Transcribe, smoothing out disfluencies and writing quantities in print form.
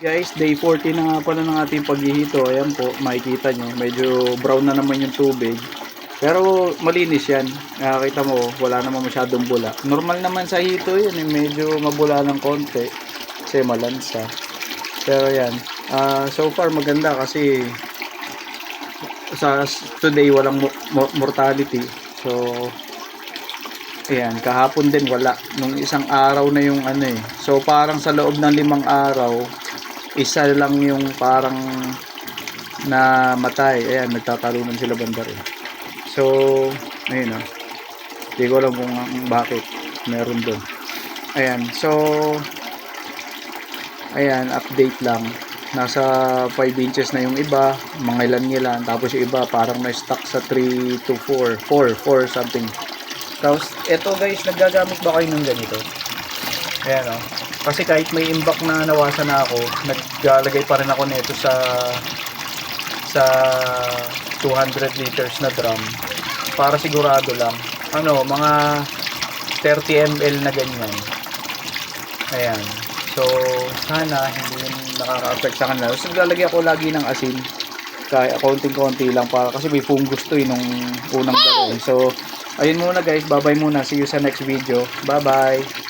Guys, day 40 na nga pala ng ating paghihito. Ayan po, makikita nyo, medyo brown na naman yung tubig. Pero malinis yan. Nakakita mo, wala naman masyadong bula. Normal naman sa hito yun, medyo mabula ng konti. Kasi malansa. Pero yan, so far maganda kasi sa today walang mortality. So, ayan, kahapon din wala. Nung isang araw na yung ano eh. So parang sa loob ng 5 araw, isa lang yung parang namatay. Ayan, nagtatalunan sila banda rin. So, ayun o. Hindi ko alam kung bakit meron doon. Ayan, so ayan, update lang. Nasa 5 inches na yung iba, mga ilan-ilan. Tapos yung iba parang na-stuck sa 3 to 4 something. Tapos, eto guys, nagagamit ba kayo ng ganito? Ayan o. Kasi kahit may imbak na nawasan na ako, naglalagay pa rin ako nito sa 200 liters na drum para sigurado lang. Ano, mga 30 ml na ganyan. Ayan. So, sana hindi nakaka-affect sa kanila. So, naglalagay ako lagi ng asin. Kaya konting-konti lang para kasi may fungus to nung unang dalawa. So, ayun muna guys. Bye-bye muna. See you sa next video. Bye-bye.